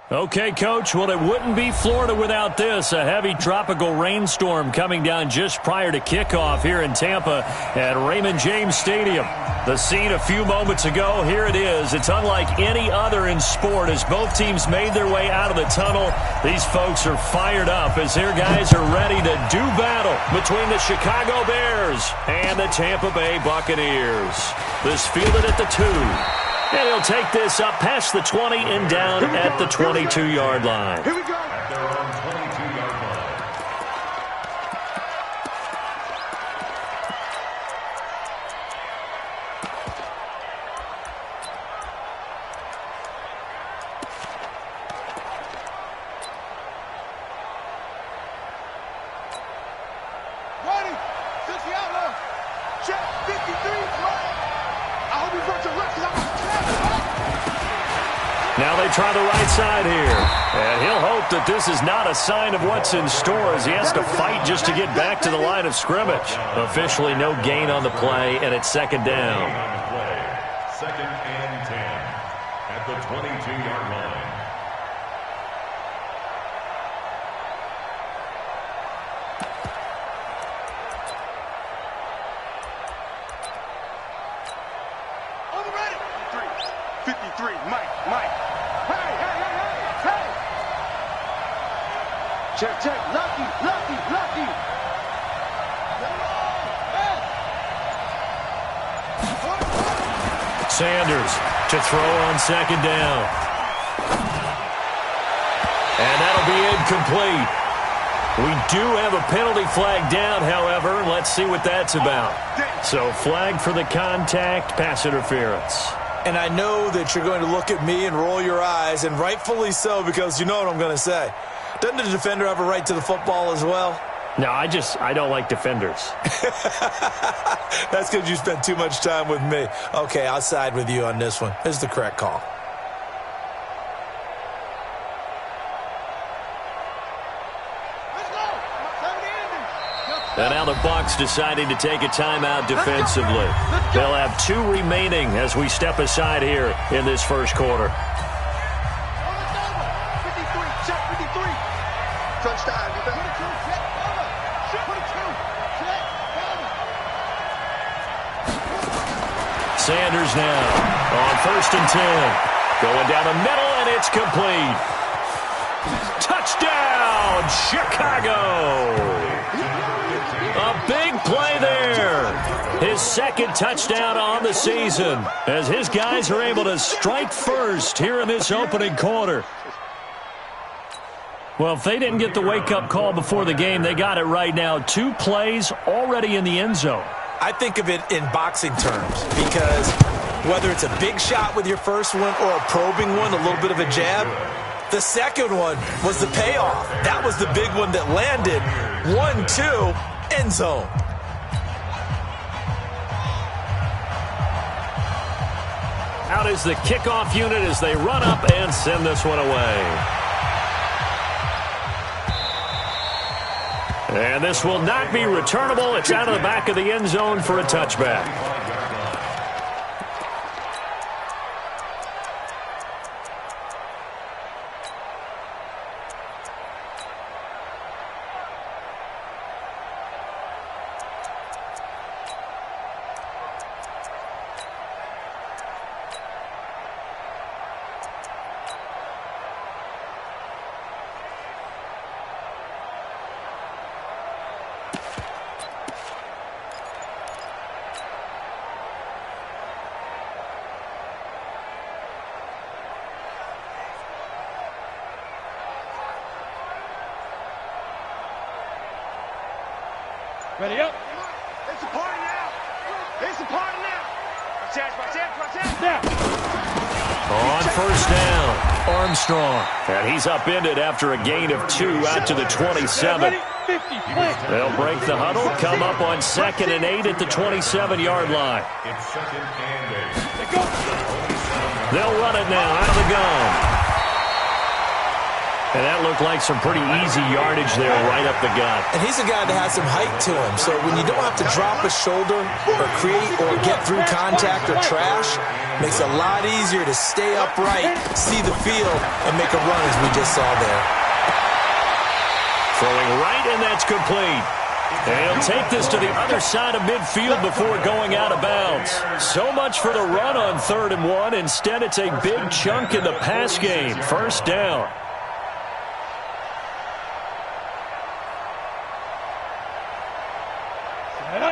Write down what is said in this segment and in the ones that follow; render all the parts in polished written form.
Okay, Coach, well, it wouldn't be Florida without this. A heavy tropical rainstorm coming down just prior to kickoff here in Tampa at Raymond James Stadium. The scene a few moments ago, here it is. It's unlike any other in sport as both teams made their way out of the tunnel. These folks are fired up as their guys are ready to do battle between the Chicago Bears and the Tampa Bay Buccaneers. This fielded at the 2. And he'll take this up past the 20 and down at the 22-yard line. Here we go. At their own 22-yard line. Ready. 60 outlaw. Check 53. I hope you brought your left because I'm Now they try the right side here. And he'll hope that this is not a sign of what's in store as he has to fight just to get back to the line of scrimmage. Officially no gain on the play, and it's second down. Second and 10 at the 22-yard line. on the ready. 53, Mike. Hey. Check. Lucky. Sanders to throw on second down. And that'll be incomplete. We do have a penalty flag down, however. Let's see what that's about. So flag for the contact, pass interference. And I know that you're going to look at me and roll your eyes, and rightfully so, because you know what I'm going to say. Doesn't the defender have a right to the football as well? No, I don't like defenders. That's because you spent too much time with me. Okay, I'll side with you on this one. This is the correct call. And now the Bucs deciding to take a timeout defensively. They'll have 2 remaining as we step aside here in this first quarter. 53, check 53. Touchdown. Sanders now on 1st and 10. Going down the middle, and it's complete. Touchdown, Chicago! A big play there. His second touchdown on the season as his guys are able to strike first here in this opening quarter. Well, if they didn't get the wake-up call before the game, they got it right now. 2 plays already in the end zone. I think of it in boxing terms because whether it's a big shot with your first one or a probing one, a little bit of a jab, the second one was the payoff. That was the big one that landed. 1-2, end zone. Out is the kickoff unit as they run up and send this one away. And this will not be returnable. It's out of the back of the end zone for a touchback. Ready up. It's a party now. Now. On first down, Armstrong. And he's upended after a gain of 2 out to the 27. They'll break the huddle, come up on 2nd and 8 at the 27-yard line. It's 2nd and 8. They'll run it now out of the gun. And that looked like some pretty easy yardage there right up the gut. And he's a guy that has some height to him. So when you don't have to drop a shoulder or create or get through contact or trash, it makes it a lot easier to stay upright, see the field, and make a run as we just saw there. Throwing right, and that's complete. And he'll take this to the other side of midfield before going out of bounds. So much for the run on 3rd and 1. Instead, it's a big chunk in the pass game. First down.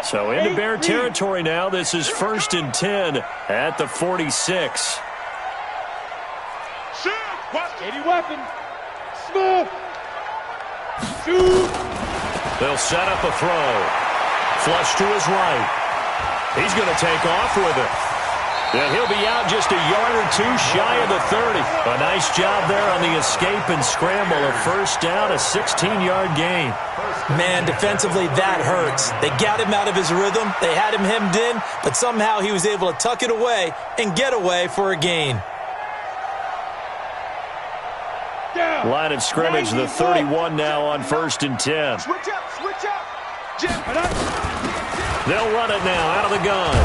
So into Bear territory now. This is 1st and 10 at the 46. Shoot! 80 weapon. Smith. Shoot! They'll set up a throw. Flush to his right. He's going to take off with it. And he'll be out just a yard or two shy of the 30. A nice job there on the escape and scramble. A first down, a 16-yard gain. Man, defensively, that hurts. They got him out of his rhythm. They had him hemmed in, but somehow he was able to tuck it away and get away for a gain. Line of scrimmage, the 31 now on 1st and 10. Switch up, switch up. They'll run it now out of the gun.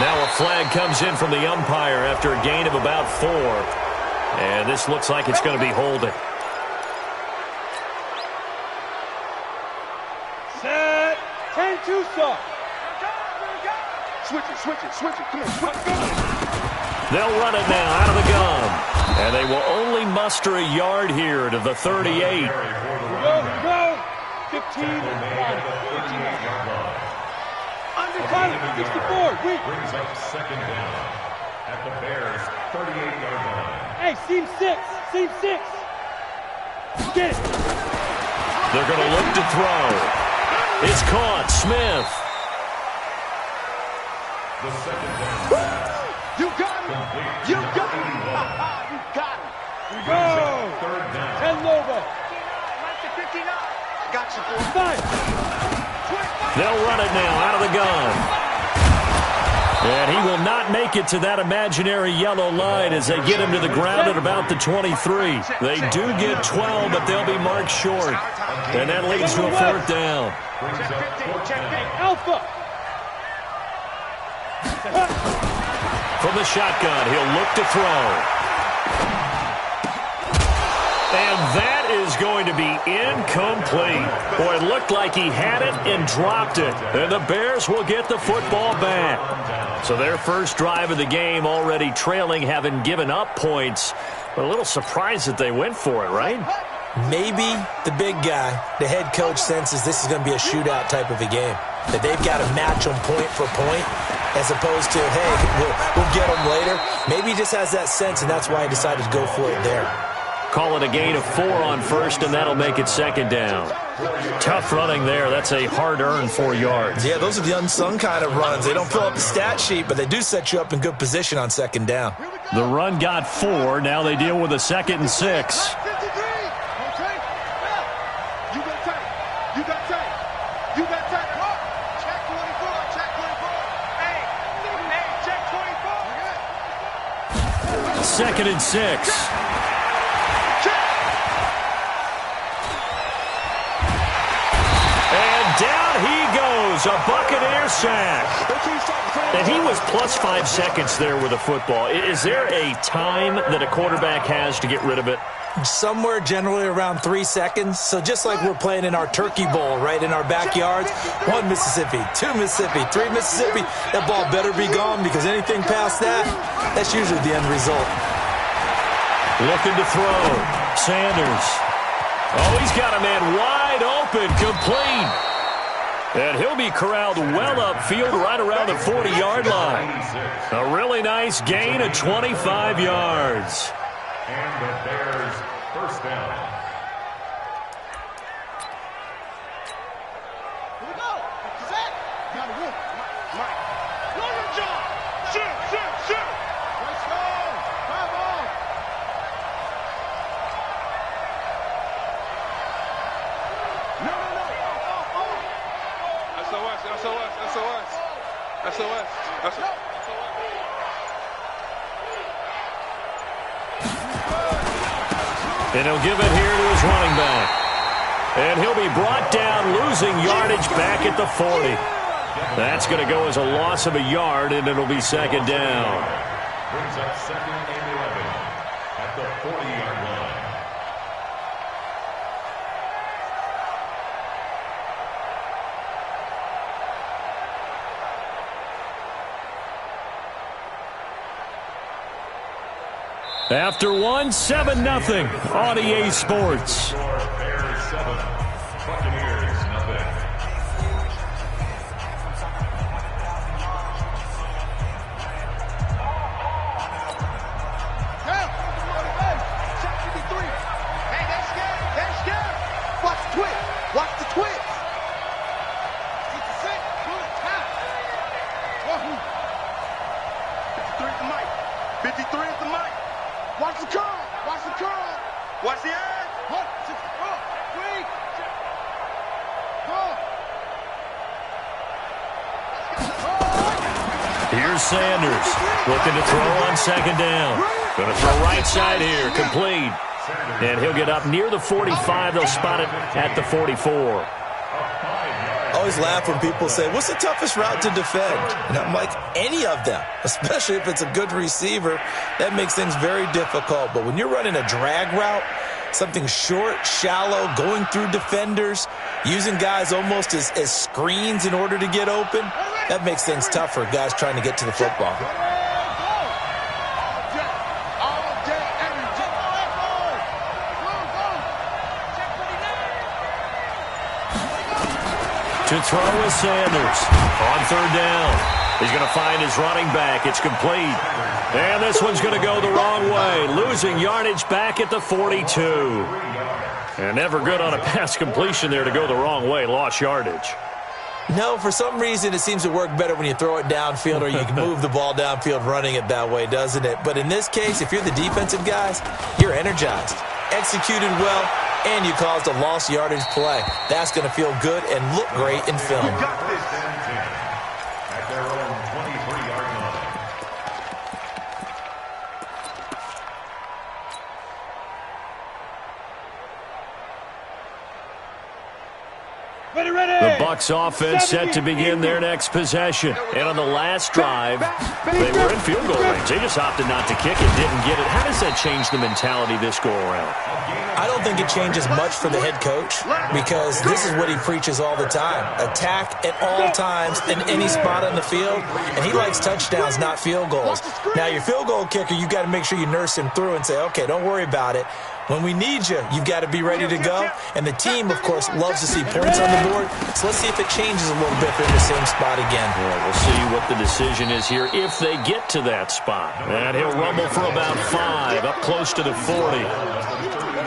Now a flag comes in from the umpire after a gain of about 4. And this looks like it's going to be holding. Set. 10-2 stop. Switch it. Come on, switch it. They'll run it now out of the gun. And they will only muster a yard here to the 38. Here we go. 15. Under time, 64. Weak. Brings up 2nd down at the Bears' 38-yard line. Hey, seam 6. Get it. They're going to look to throw. It's caught. Smith. The 2nd down pass. You got it. Complete. You got it. You got it. We go. 3rd down. 10 Nova. 59. Got you, boy. They'll run it now out of the gun. And he will not make it to that imaginary yellow line as they get him to the ground at about the 23. They do get 12, but they'll be marked short. And that leads to a 4th down. Alpha. From the shotgun, he'll look to throw. And that is going to be incomplete. Boy, it looked like he had it and dropped it. And the Bears will get the football back. So their first drive of the game already trailing, having given up points. But a little surprised that they went for it, right? Maybe the big guy, the head coach, senses this is going to be a shootout type of a game. That they've got to match them point for point as opposed to, hey, we'll get them later. Maybe he just has that sense, and that's why he decided to go for it there. Call it a gain of 4 on 1st, and that'll make it 2nd down. Tough running there. That's a hard-earned 4 yards. Yeah, those are the unsung kind of runs. They don't fill up the stat sheet, but they do set you up in good position on 2nd down. The run got 4. Now they deal with a 2nd and 6. Second and 6. And down he goes, a Buccaneer sack. And he was plus 5 seconds there with the football. Is there a time that a quarterback has to get rid of it? Somewhere generally around 3 seconds. So just like we're playing in our turkey bowl, right, in our backyards, 1 Mississippi, 2 Mississippi, 3 Mississippi, that ball better be gone because anything past that, that's usually the end result. Looking to throw. Sanders. Oh, he's got a man wide open, complete. And he'll be corralled well upfield right around the 40-yard line. A really nice gain of 25 yards. And the Bears' first down. Here we go. Set. Got to win. Mike. Run your job. Shoot. Let's go. Come on. No. SOS. And he'll give it here to his running back. And he'll be brought down, losing yardage back at the 40. That's going to go as a loss of a yard, and it'll be second down. Brings up second and 11 at the 40-yard line. After one, 7-0 on EA Sports. Bears 7, Buccaneers nothing. Shot 53. Hey, they're scared. They're scared. Watch the twitch. Watch the twitch. 66. Good time. Wahoo. 53 at the mic. 53 at the mic. Watch the curl. Watch the curl. Watch the edge. What? 64. Wait. Here's Sanders looking to throw on second down. Going to throw right side here, complete. And he'll get up near the 45. They'll spot it at the 44. I always laugh when people say, what's the toughest route to defend? And I'm like, any of them, especially if it's a good receiver. That makes things very difficult. But when you're running a drag route, something short, shallow, going through defenders, using guys almost as screens in order to get open, that makes things tough for guys trying to get to the football. To throw is Sanders on third down. He's going to find his running back. It's complete. And this one's going to go the wrong way, losing yardage back at the 42. And never good on a pass completion there to go the wrong way, lost yardage. No, for some reason it seems to work better when you throw it downfield or you can move the ball downfield running it that way, doesn't it? But in this case, if you're the defensive guys, you're energized, executed well, and you caused a lost yardage play. That's going to feel good and look great in film. You got this. At their own 23-yard line. Ready, ready. The Bucs offense set to begin their next possession. And on the last drive, they were in field goal range. They just opted not to kick it, didn't get it. How does that change the mentality this go-around? I don't think it changes much for the head coach because this is what he preaches all the time. Attack at all times in any spot on the field, and he likes touchdowns, not field goals. Now, your field goal kicker, you've got to make sure you nurse him through and say, okay, don't worry about it. When we need you, you've got to be ready to go. And the team, of course, loves to see points on the board. So let's see if it changes a little bit if they're in the same spot again. Yeah, we'll see what the decision is here if they get to that spot. And he'll rumble for about 5, up close to the 40.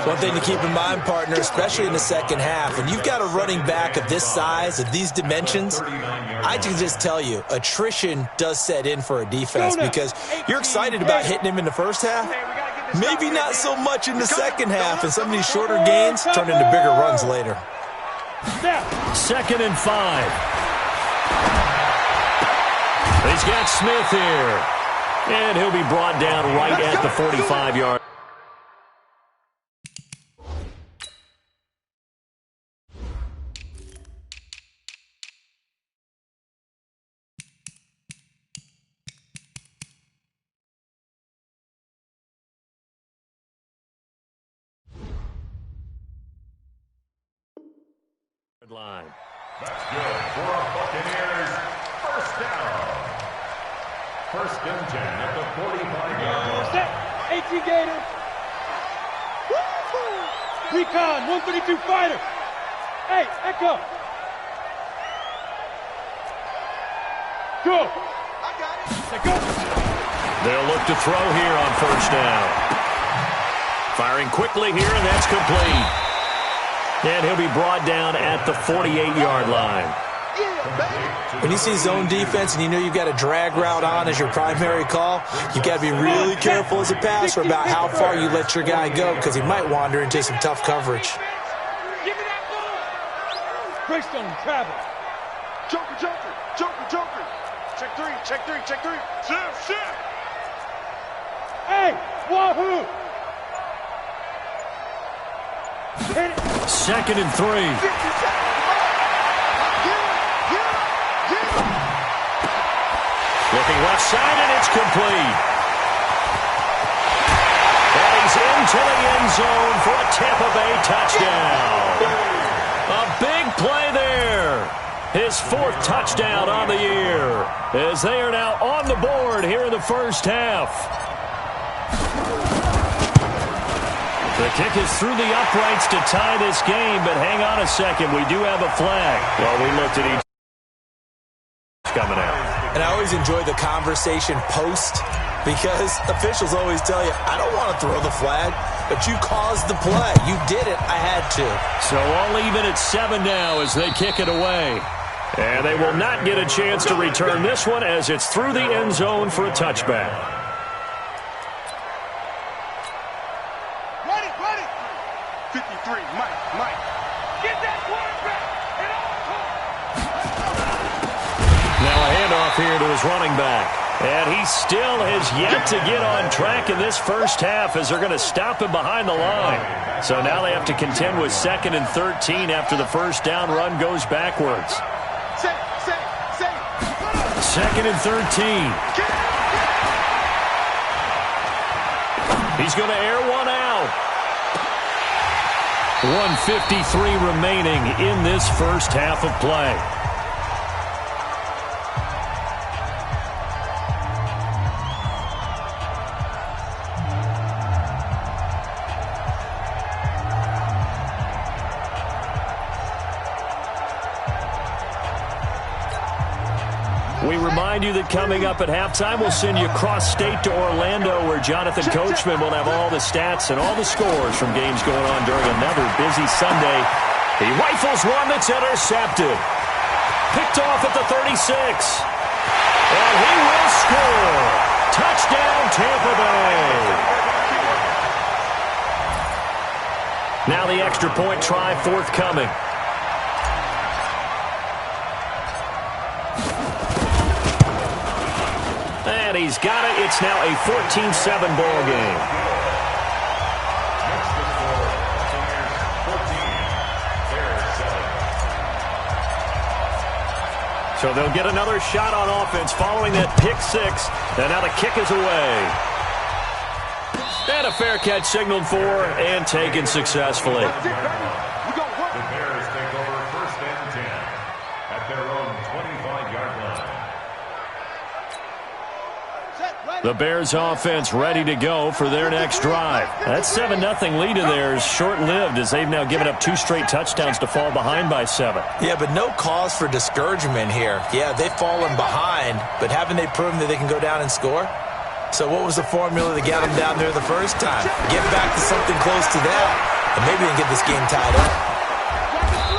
One thing to keep in mind, partner, especially in the second half, when you've got a running back of this size, of these dimensions, I can just tell you, attrition does set in for a defense because you're excited about hitting him in the first half. Maybe not so much in the second half, and some of these shorter gains turn into bigger runs later. 2nd and 5. He's got Smith here. And he'll be brought down right at the 45-yard. Line. That's good for a Buccaneers first down. 1st and 10 at the 45-yard line. Set. 18 Gators. Recon, 132 fighter. Hey, Echo. Go. I got it. Go. They'll look to throw here on 1st down. Firing quickly here, and that's complete. And he'll be brought down at the 48-yard line. When you see zone defense and you know you've got a drag route on as your primary call, you've got to be really careful as a passer about how far you let your guy go because he might wander into some tough coverage. Greystone, travel. Joker, Joker, Joker, Joker. Check 3, check 3, check 3. Shift. Hey, wahoo. 2nd and 3. Looking left side, and it's complete. And he's into the end zone for a Tampa Bay touchdown. A big play there. His 4th touchdown on the year, as they are now on the board here in the first half. The kick is through the uprights to tie this game, but hang on a second. We do have a flag. Well, we looked at each coming out. And I always enjoy the conversation post, because officials always tell you, I don't want to throw the flag, but you caused the play. You did it. I had to. So all even at 7 now as they kick it away. And they will not get a chance to return this one as it's through the end zone for a touchback. Ready. 53, Mike. Get that quarterback. Now a handoff here to his running back. And he still has yet to get on track in this first half as they're going to stop him behind the line. So now they have to contend with 2nd and 13 after the first down run goes backwards. 2nd and 13. He's going to air one out. 1:53 remaining in this first half of play. We remind you that coming up at halftime, we'll send you cross-state to Orlando, where Jonathan Coachman will have all the stats and all the scores from games going on during another busy Sunday. He rifles one that's intercepted. Picked off at the 36. And he will score. Touchdown, Tampa Bay. Now the extra point try forthcoming. And he's got it. It's now a 14-7 ball game. So they'll get another shot on offense following that pick 6. And now the kick is away. And a fair catch signaled for and taken successfully. The Bears take over 1st and 10 at their own 25-yard line. The Bears offense ready to go for their next drive. That 7-0 lead of theirs short-lived as they've now given up 2 straight touchdowns to fall behind by 7. Yeah, but no cause for discouragement here. Yeah, they've fallen behind, but haven't they proven that they can go down and score? So what was the formula that got them down there the first time? Get back to something close to that, and maybe they can get this game tied up.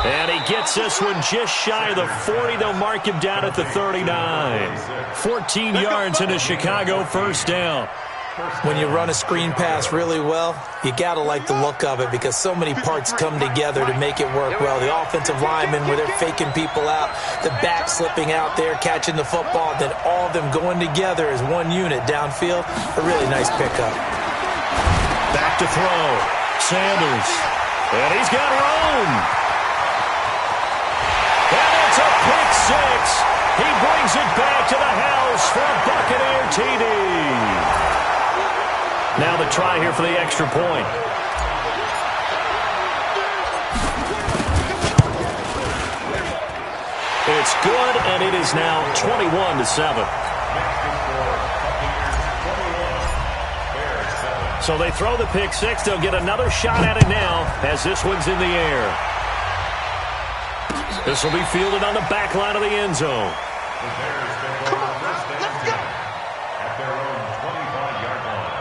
And he gets this one just shy of the 40. They'll mark him down at the 39. 14 yards into Chicago, first down. When you run a screen pass really well, you got to like the look of it because so many parts come together to make it work well. The offensive linemen, where they're faking people out, the back slipping out there, catching the football, then all of them going together as one unit downfield. A really nice pickup. Back to throw. Sanders. And he's got room. And it's a pick 6. He brings it back to the house for a Buccaneer TD. Now the try here for the extra point. It's good, and it is now 21-7. So they throw the pick 6. They'll get another shot at it now as this one's in the air. This will be fielded on the back line of the end zone. The Bears take over 1st and 10 at their own 25-yard line.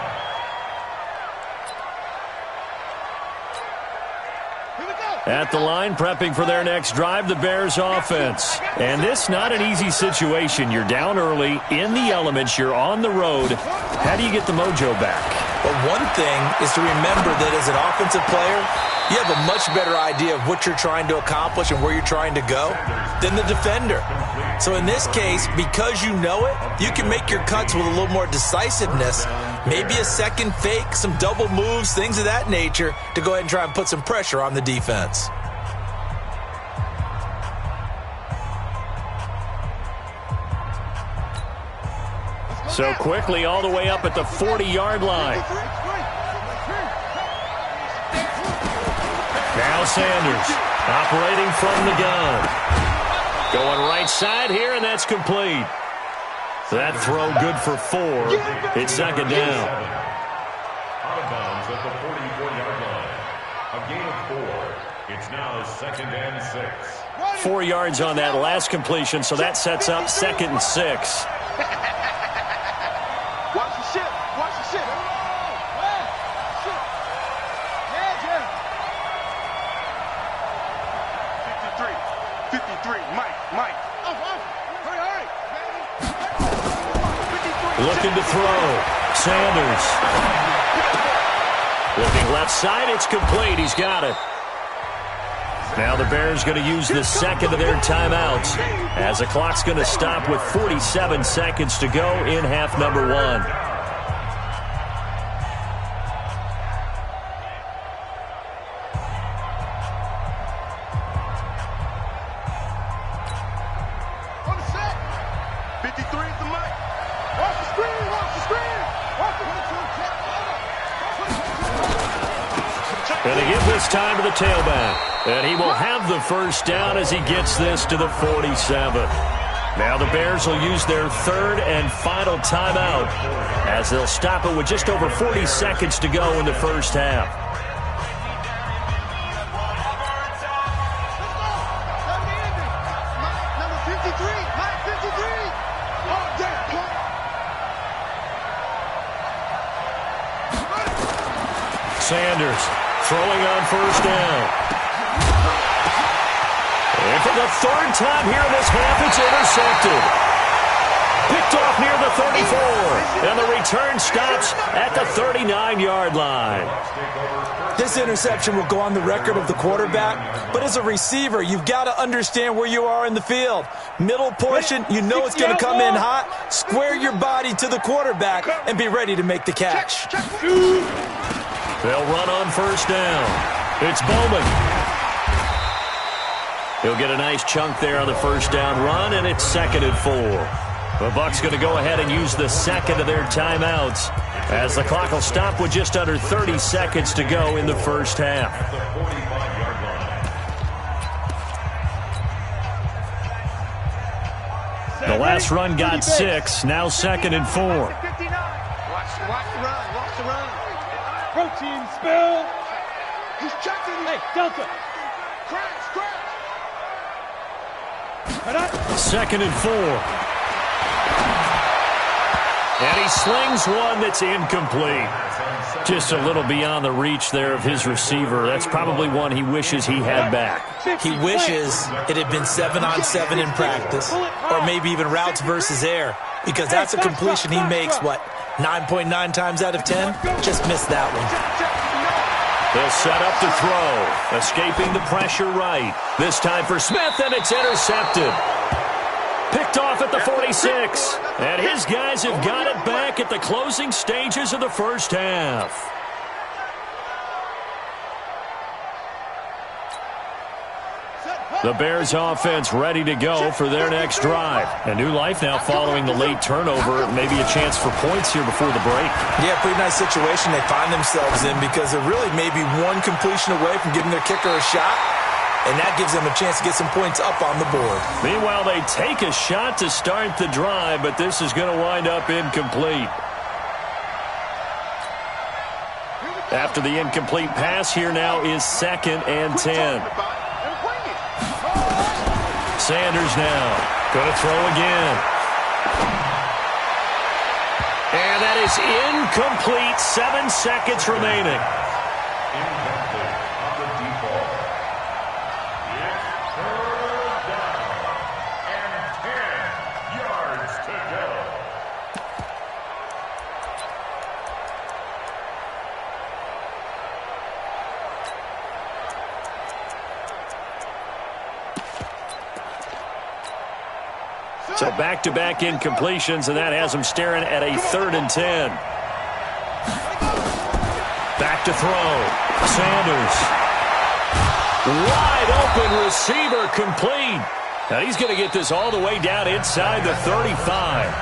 At the line, prepping for their next drive, the Bears offense. And this not an easy situation. You're down early, in the elements, you're on the road. How do you get the mojo back? Well, one thing is to remember that as an offensive player, you have a much better idea of what you're trying to accomplish and where you're trying to go than the defender. So in this case, because you know it, you can make your cuts with a little more decisiveness. Maybe a second fake, some double moves, things of that nature to go ahead and try and put some pressure on the defense. So quickly all the way up at the 40-yard line. Now Sanders operating from the gun. Going right side here, and that's complete. That throw good for 4. It's second down. Out of bounds at the 44-yard line. A gain of 4. It's now second and 6. 4 yards on that last completion, so that sets up second and 6. Watch the ship. Watch the ship. 53. Mike. Hurry. Looking to throw. Sanders. Looking left side. It's complete. He's got it. Now the Bears going to use the second of their timeouts as the clock's going to stop with 47 seconds to go in half number 1. Going to give this time to the tailback. And he will have the first down as he gets this to the 47. Now the Bears will use their third and final timeout as they'll stop it with just over 40 seconds to go in the first half. Sanders throwing on first down. And for the third time here in this half, it's intercepted. Picked off near the 34. And the return stops at the 39-yard line. This interception will go on the record of the quarterback, but as a receiver, you've got to understand where you are in the field. Middle portion, you know it's going to come in hot. Square your body to the quarterback and be ready to make the catch. They'll run on first down. It's Bowman. He'll get a nice chunk there on the first down run, and it's second and 4. The Bucs going to go ahead and use the second of their timeouts as the clock will stop with just under 30 seconds to go in the first half. The last run got 6, now second and 4. Watch the run. Protein spill. He's checking. Hey, Delta. Crash. Second and 4. And he slings one that's incomplete. Just a little beyond the reach there of his receiver. That's probably one he wishes he had back. He wishes it had been 7-on-7 in practice, or maybe even routes versus air, because that's a completion he makes, 9.9 times out of 10? Just missed that one. They'll set up to throw. Escaping the pressure right. This time for Smith, and it's intercepted. Picked off at the 46. And his guys have got it back at the closing stages of the first half. The Bears offense ready to go for their next drive. A new life now following the late turnover. Maybe a chance for points here before the break. Yeah, pretty nice situation they find themselves in because they're really maybe one completion away from giving their kicker a shot, and that gives them a chance to get some points up on the board. Meanwhile, they take a shot to start the drive, but this is going to wind up incomplete. After the incomplete pass, here now is second and 10. Sanders now going to throw again. And that is incomplete. 7 seconds remaining. Incomplete on the default. It's third down and 10 yards to go. So back-to-back incompletions, and that has them staring at a 3rd and 10. Back to throw. Sanders. Wide open receiver, complete. Now he's going to get this all the way down inside the 35.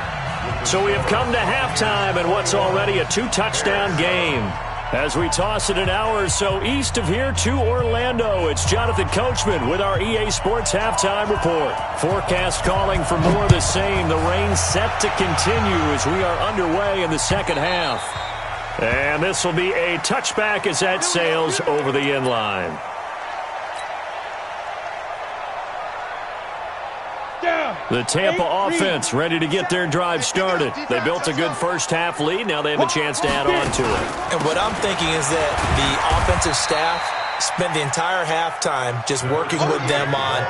So we have come to halftime in what's already a 2-touchdown game. As we toss it an hour or so east of here to Orlando, it's Jonathan Coachman with our EA Sports Halftime Report. Forecast calling for more of the same. The rain set to continue as we are underway in the second half. And this will be a touchback as that sails over the end line. The Tampa offense ready to get their drive started. They built a good first-half lead. Now they have a chance to add on to it. And what I'm thinking is that the offensive staff spent the entire halftime just working with them on,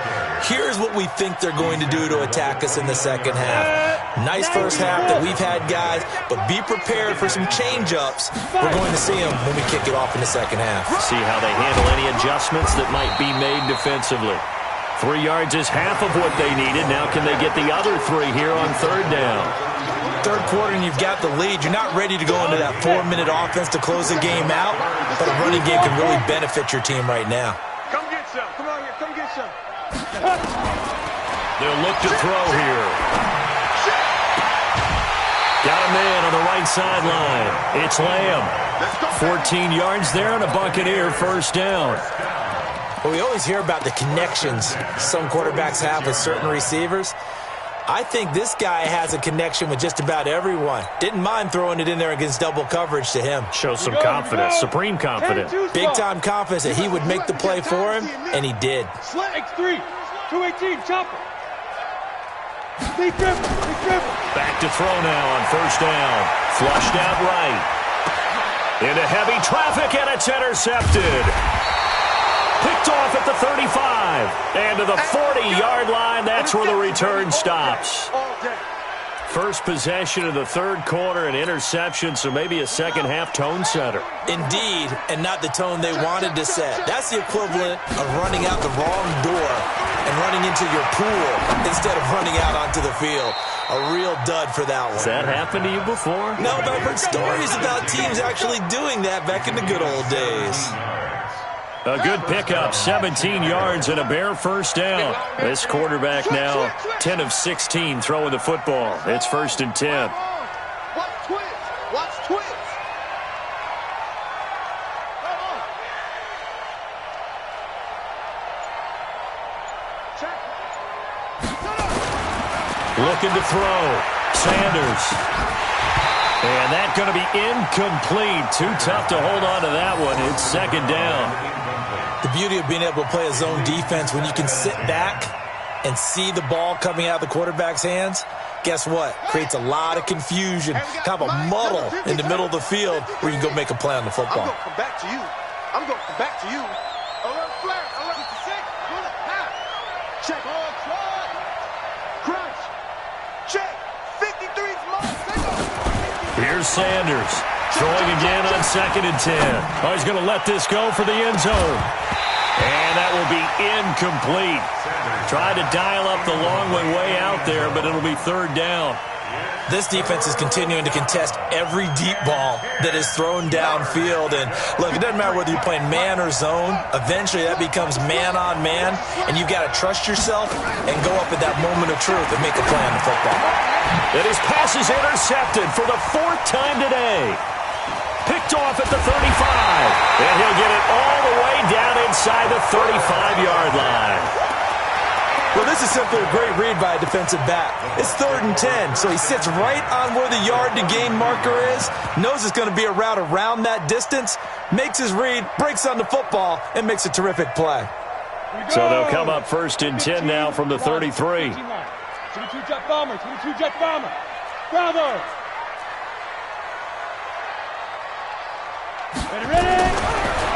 here's what we think they're going to do to attack us in the second half. Nice first half that we've had, guys, but be prepared for some change-ups. We're going to see them when we kick it off in the second half. See how they handle any adjustments that might be made defensively. 3 yards is half of what they needed. Now can they get the other 3 here on 3rd down? Third quarter and you've got the lead. You're not ready to go into that 4-minute offense to close the game out, but a running game can really benefit your team right now. Come get some. Come on here. Come get some. They'll look to throw here. Got a man on the right sideline. It's Lamb. 14 yards there and a Buccaneer first down. Well, we always hear about the connections some quarterbacks have with certain receivers. I think this guy has a connection with just about everyone. Didn't mind throwing it in there against double coverage to him. Shows some confidence, supreme confidence. Big-time confidence that he would make the play for him, and he did. Slant X3, 218, chopper. Big dribble. Back to throw now on first down. Flushed out right. Into heavy traffic, and it's intercepted. Picked off at the 35. And to the 40-yard line, that's where the return stops. First possession of the third quarter, an interception, so maybe a second-half tone setter. Indeed, and not the tone they wanted to set. That's the equivalent of running out the wrong door and running into your pool instead of running out onto the field. A real dud for that one. Has that happened to you before? No, but I've heard stories about teams actually doing that back in the good old days. A good pickup, 17 yards and a bare first down. This quarterback now 10 of 16 throwing the football. It's 1st and 10. Watch twins. Watch twins. Looking to throw. Sanders. And that's going to be incomplete. Too tough to hold on to that one. It's 2nd down. The beauty of being able to play a zone defense when you can sit back and see the ball coming out of the quarterback's hands, guess what? Creates a lot of confusion, kind of a muddle in the middle of the field where you can go make a play on the football. I'm going to come back to you. I'm going to come back to you. Alert flag. Alert 56. Check. Crunch. Check. 53's mine. Here's Sanders. Throwing again on 2nd and 10. Oh, he's going to let this go for the end zone. And that will be incomplete. Tried to dial up the long one way out there, but it'll be 3rd down. This defense is continuing to contest every deep ball that is thrown downfield. And, look, it doesn't matter whether you're playing man or zone. Eventually, that becomes man-on-man, and you've got to trust yourself and go up at that moment of truth and make a play on the football. And his pass is intercepted for the 4th time today. Picked off at the 35. And he'll get it all the way down inside the 35-yard line. Well, this is simply a great read by a defensive back. It's 3rd and 10, so he sits right on where the yard-to-gain marker is, knows it's going to be a route around that distance, makes his read, breaks on the football, and makes a terrific play. So they'll come up 1st and 10 now from the 33. 22 jet bomber. 22 jet bomber. Bravo. Ready.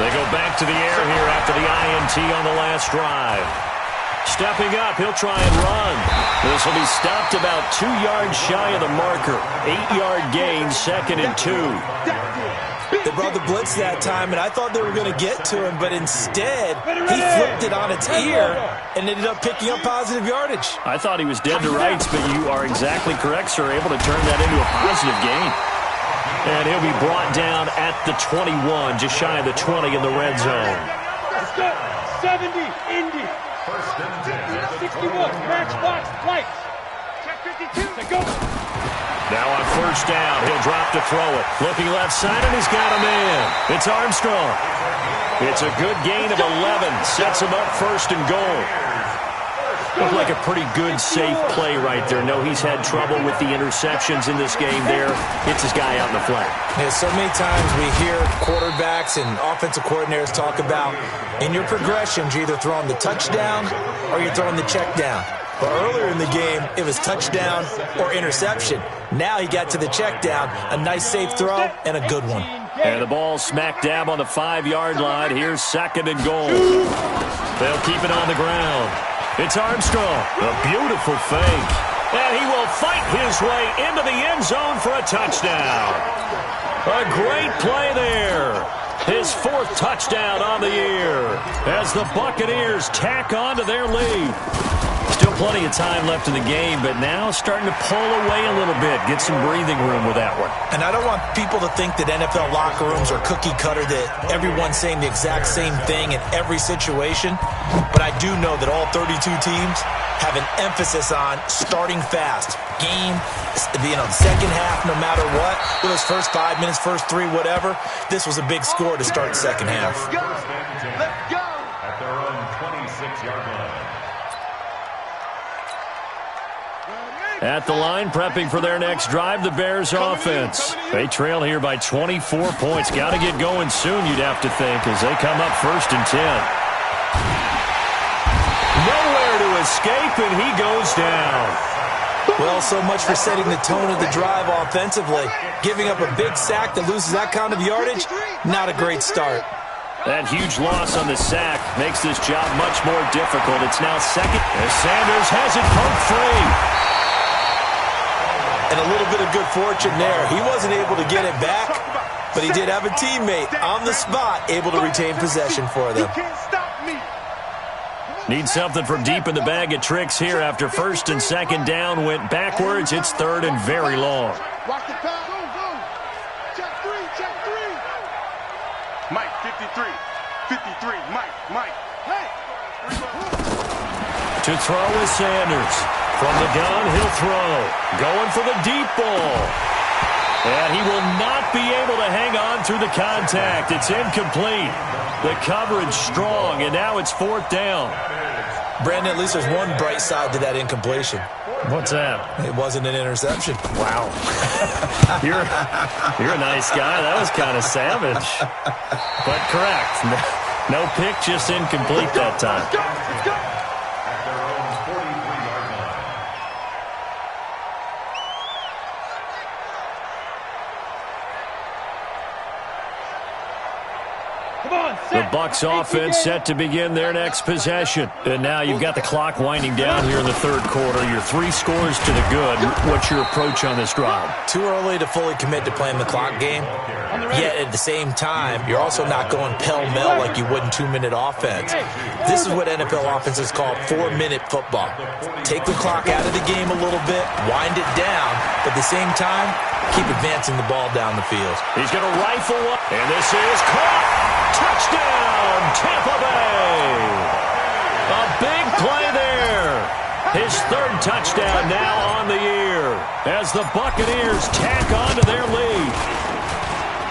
They go back to the air here after the INT on the last drive. Stepping up, he'll try and run. This will be stopped about 2 yards shy of the marker. 8-yard gain, 2nd and 2. The brought the blitz that time, and I thought they were going to get to him, but instead he flipped it on its ear and ended up picking up positive yardage. I thought he was dead to rights, but you are exactly correct, sir, able to turn that into a positive gain. And he'll be brought down at the 21, just shy of the 20 in the red zone. 70, Indy. First and 10. 61, matchbox, lights. Check 52. To go. Now on first down, he'll drop to throw it. Looking left side, and he's got a man. It's Armstrong. It's a good gain of 11. Sets him up first and goal. Looked like a pretty good, safe play right there. No, he's had trouble with the interceptions in this game there. Hits his guy out in the flat. Yeah, so many times we hear quarterbacks and offensive coordinators talk about in your progressions, you're either throwing the touchdown or you're throwing the check down. But earlier in the game, it was touchdown or interception. Now he got to the check down, a nice safe throw, and a good one. And the ball smack dab on the 5-yard line. Here's second and goal. They'll keep it on the ground. It's Armstrong. A beautiful fake. And he will fight his way into the end zone for a touchdown. A great play there. His 4th touchdown on the year as the Buccaneers tack on to their lead. Still plenty of time left in the game, but now starting to pull away a little bit. Get some breathing room with that one. And I don't want people to think that NFL locker rooms are cookie cutter, that everyone's saying the exact same thing in every situation. But I do know that all 32 teams have an emphasis on starting fast. Game, the second half, no matter what, with those first 5 minutes, first 3, whatever. This was a big score to start the second half. Let's go. At their own 26-yard line. At the line, prepping for their next drive, the Bears offense. They trail here by 24 points. Got to get going soon, you'd have to think, as they come up first and 10. Nowhere to escape, and he goes down. Well, so much for setting the tone of the drive offensively. Giving up a big sack that loses that kind of yardage, not a great start. That huge loss on the sack makes this job much more difficult. It's now second as Sanders has it poked free. And a little bit of good fortune there. He wasn't able to get it back, but he did have a teammate on the spot able to retain possession for them. Need something from deep in the bag of tricks here after first and second down went backwards. It's third and very long. Watch the pass. Go. Check three. Mike, 53. 53. Mike. Hey. To throw is Sanders. From the gun, he'll throw. Going for the deep ball. And he will not be able to hang on through the contact. It's incomplete. The coverage strong, and now it's 4th down. Brandon, at least there's one bright side to that incompletion. What's that? It wasn't an interception. Wow. You're a nice guy. That was kind of savage. But correct. No pick, just incomplete that time. Let's go. At their own 43-yard line. The Bucs offense set to begin their next possession. And now you've got the clock winding down here in the third quarter. You're 3 scores to the good. What's your approach on this drive? Too early to fully commit to playing the clock game. Yet at the same time, you're also not going pell-mell like you would in 2-minute offense. This is what NFL offenses call 4-minute football. Take the clock out of the game a little bit, wind it down, but at the same time, keep advancing the ball down the field. He's going to rifle up, and this is caught. Touchdown, Tampa Bay. A big play there. His 3rd touchdown now on the year as the Buccaneers tack on to their lead.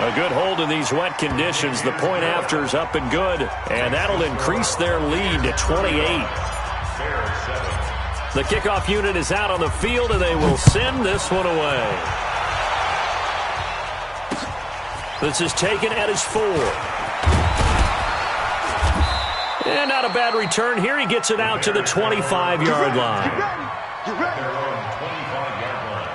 A good hold in these wet conditions. The point after's up and good, and that'll increase their lead to 28. The kickoff unit is out on the field, and they will send this one away. This is taken at his 4. And not a bad return here. He gets it out to the 25-yard line. You ready? Their own 25-yard line.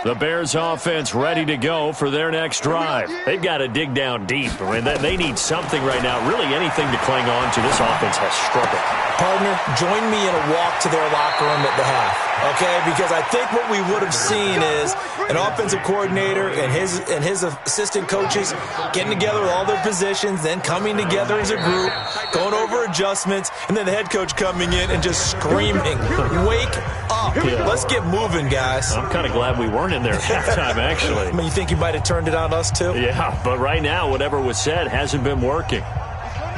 The Bears offense ready to go for their next drive. They've got to dig down deep. I mean, they need something right now, really anything to cling on to. This offense has struggled. Partner, join me in a walk to their locker room at the half, okay? Because I think what we would have seen is an offensive coordinator and his assistant coaches getting together with all their positions, then coming together as a group, going over adjustments, and then the head coach coming in and just screaming, "Wake up. Yeah. Let's get moving, guys." I'm kind of glad we weren't in there at halftime, actually. I mean, you think you might have turned it on us, too? Yeah, but right now, whatever was said hasn't been working.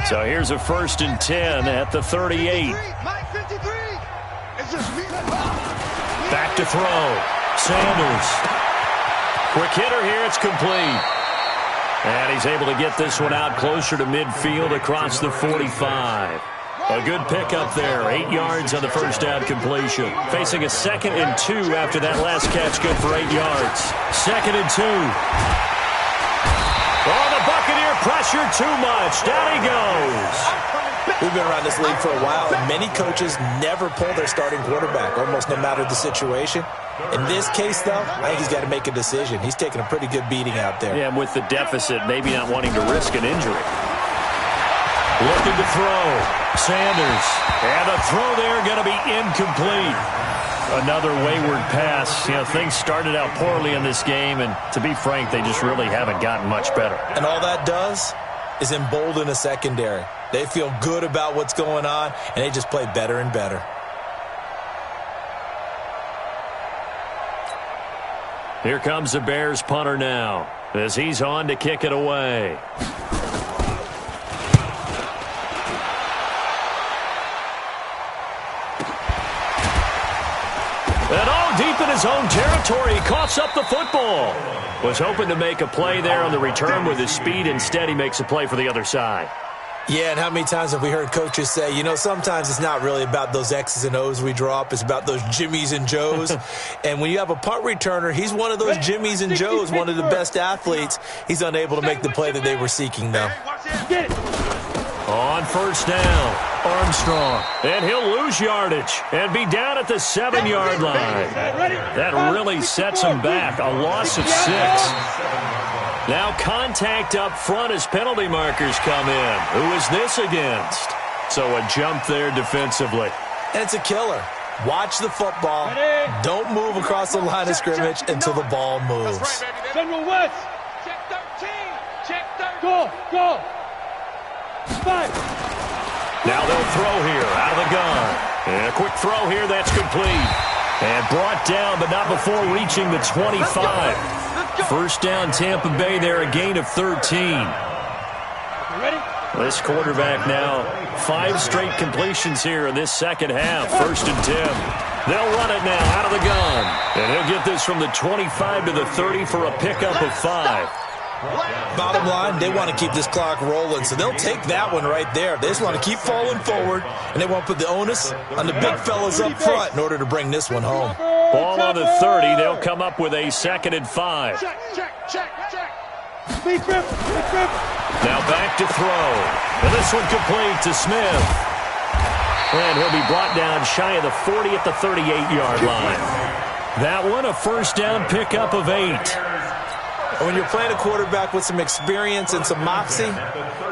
So here's a 1st and 10 at the 38. Back to throw. Sanders. Quick hitter here. It's complete. And he's able to get this one out closer to midfield across the 45. A good pickup there. 8 yards on the first down completion. Facing a 2nd and 2 after that last catch. Good for 8 yards. 2nd and 2. Oh, the Buccaneer pressure too much. Down he goes. We've been around this league for a while, and many coaches never pull their starting quarterback, almost no matter the situation. In this case, though, I think he's got to make a decision. He's taking a pretty good beating out there. Yeah, and with the deficit, maybe not wanting to risk an injury. Looking to throw. Sanders. And the throw there going to be incomplete. Another wayward pass. You know, things started out poorly in this game, and to be frank, they just really haven't gotten much better. And all that does is embolden a secondary. They feel good about what's going on, and they just play better and better. Here comes the Bears punter now as he's on to kick it away. And all deep in his own territory, he coughs up the football. Was hoping to make a play there on the return with his speed. Instead, he makes a play for the other side. Yeah, and how many times have we heard coaches say, you know, sometimes it's not really about those X's and O's we drop. It's about those Jimmies and Joes. And when you have a punt returner, he's one of those Jimmies and Joes, one of the best athletes. He's unable to make the play that they were seeking, though. On first down, Armstrong. And he'll lose yardage and be down at the 7-yard line. That really sets him back. A loss of 6. Now contact up front as penalty markers come in. Who is this against? So a jump there defensively. And it's a killer. Watch the football. Don't move across the line of scrimmage until the ball moves. General West. Check 13. Check 13. Go. 5. Now they'll throw here out of the gun. And a quick throw here. That's complete. And brought down, but not before reaching the 25. First down, Tampa Bay there, a gain of 13. Ready? This quarterback now, 5 straight completions here in this second half. 1st and 10. They'll run it now out of the gun. And he'll get this from the 25 to the 30 for a pickup of 5. Bottom line, they want to keep this clock rolling, so they'll take that one right there. They just want to keep falling forward, and they want to put the onus on the big fellas up front in order to bring this one home. Ball on the 30. They'll come up with a 2nd and 5. Check. Big grip. Now back to throw. And this one complete to Smith. And he'll be brought down shy of the 40 at the 38-yard line. That one, a first down pickup of 8. When you're playing a quarterback with some experience and some moxie,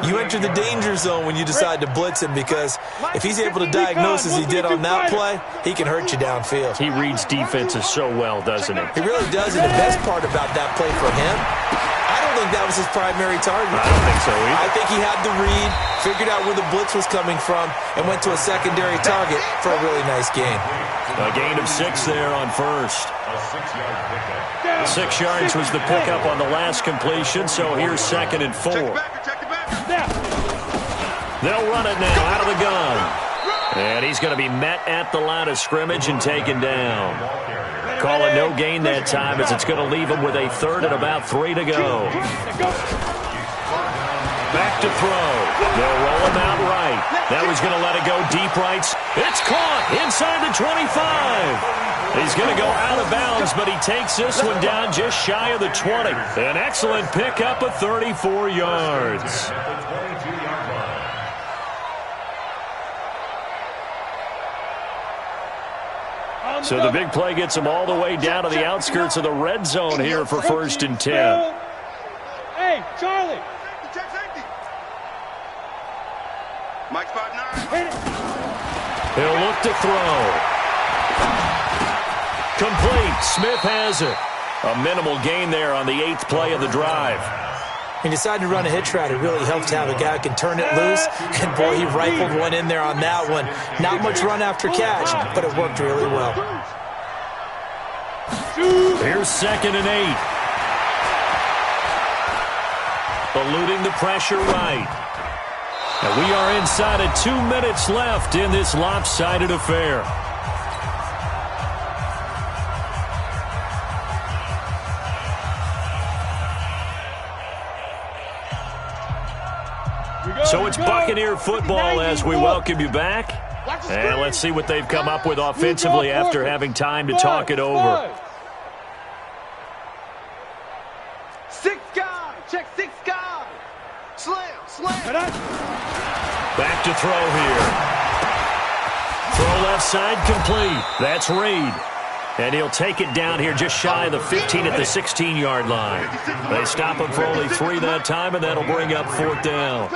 you enter the danger zone when you decide to blitz him, because if he's able to diagnose as he did on that play, he can hurt you downfield. He reads defenses so well, doesn't he? He really does, and the best part about that play for him, I don't think that was his primary target. I don't think so either. I think he had the read, figured out where the blitz was coming from, and went to a secondary target for a really nice gain. A gain of 6 there on first. A 6-yard pickup. 6 yards was the pickup on the last completion, so here's 2nd and 4. They'll run it now out of the gun. And he's going to be met at the line of scrimmage and taken down. Call it no gain that time, as it's going to leave him with a 3rd and about 3 to go. Back to throw. They'll roll him out right. Now he's going to let it go deep right. It's caught inside the 25. He's going to go out of bounds, but he takes this one down just shy of the 20. An excellent pickup of 34 yards. So the big play gets them all the way down to the outskirts of the red zone here for 1st and 10. Hey, Charlie. Mike's 5'9". He'll look to throw. Complete. Smith has it. A minimal gain there on the 8th play of the drive. He decided to run a hitch route. It really helps to have a guy who can turn it loose. And, boy, he rifled one in there on that one. Not much run after catch, but it worked really well. Here's 2nd and 8. Eluding the pressure right. And we are inside of 2 minutes left in this lopsided affair. So it's Buccaneer football as we welcome you back. And let's see what they've come up with offensively after having time to talk it over. 6 guys. Check 6 guys. Slam. Back to throw here. Throw left side complete. That's Reed. And he'll take it down here just shy of the 15 at the 16-yard line. They stop him for only 3 that time, and that'll bring up 4th down.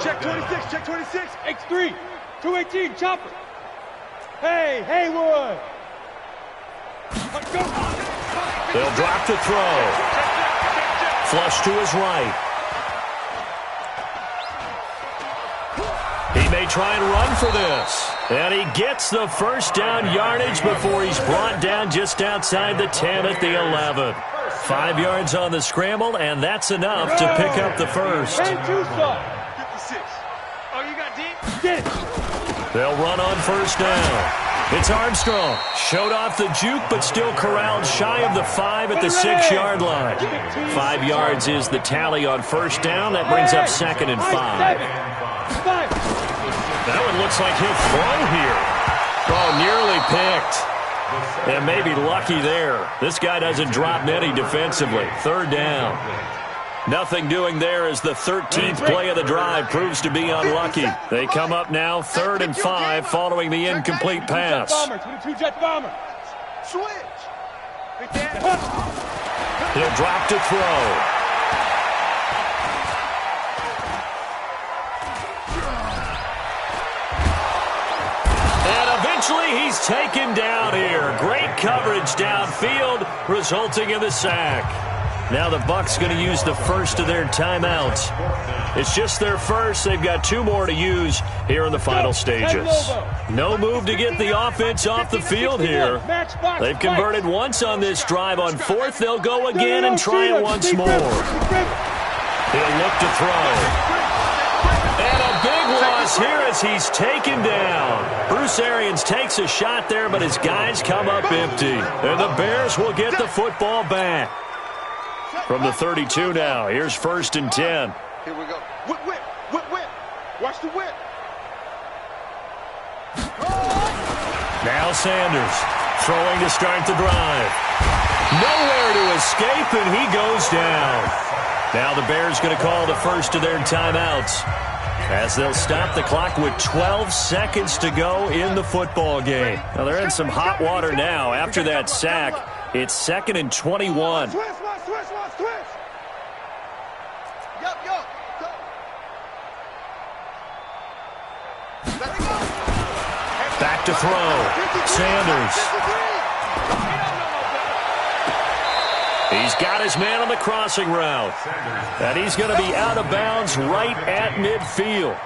Check 26, check 26. X3, 218, chopper. Hey, Haywood. They'll drop to throw. Flush to his right. He may try and run for this. And he gets the 1st down yardage before he's brought down just outside the 10 at the 11. 5 yards on the scramble, and that's enough to pick up the 1st. 56. Oh, you got deep? Get it. They'll run on 1st down. It's Armstrong. Showed off the juke, but still corralled shy of the 5 at the 6-yard line. 5 yards is the tally on 1st down. That brings up 2nd and 5. That one looks like he'll throw here. Oh, nearly picked. And maybe lucky there. This guy doesn't drop many defensively. 3rd down. Nothing doing there as the 13th play of the drive proves to be unlucky. They come up now 3rd and 5 following the incomplete pass. 22 jet bomber. Switch. He'll drop to throw. Eventually, he's taken down here. Great coverage downfield, resulting in the sack. Now the Bucs going to use the 1st of their timeouts. It's just their 1st. They've got 2 more to use here in the final stages. No move to get the offense off the field here. They've converted once on this drive. On 4th, they'll go again and try it once more. He'll look to throw. And a big loss here as he's taken down. Bruce Arians takes a shot there, but his guys come up empty. And the Bears will get the football back. From the 32 now, here's 1st and 10. Here we go. Whip. Watch the whip. Now Sanders throwing to start the drive. Nowhere to escape, and he goes down. Now the Bears going to call the 1st of their timeouts, as they'll stop the clock with 12 seconds to go in the football game. Now they're in some hot water now after that sack. It's 2nd and 21. Twist. Yup. Go. Let it go. Back to throw. Sanders. He's got his man on the crossing route. And he's going to be out of bounds right at midfield.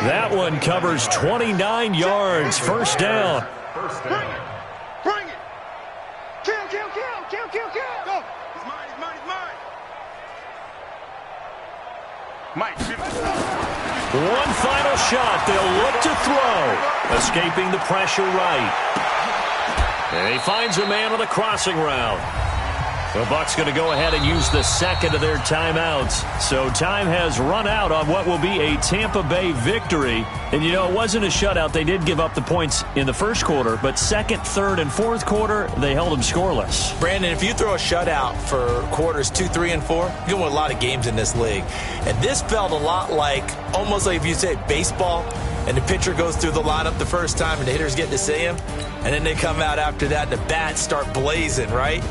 That one covers 29 yards. 1st down. Bring it. Kill. Go. He's mine. Mike. One final shot. They'll look to throw. Escaping the pressure right. And he finds a man on the crossing route. The Bucs going to go ahead and use the 2nd of their timeouts. So time has run out on what will be a Tampa Bay victory. And, you know, it wasn't a shutout. They did give up the points in the 1st quarter, but 2nd, 3rd, and 4th quarter, they held them scoreless. Brandon, if you throw a shutout for quarters 2, 3, and 4, you're going to win a lot of games in this league. And this felt a lot like, almost like if you say baseball, and the pitcher goes through the lineup the first time and the hitters get to see him, and then they come out after that and the bats start blazing, right?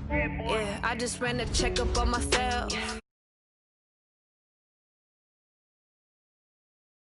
Yeah, I just ran a checkup on myself.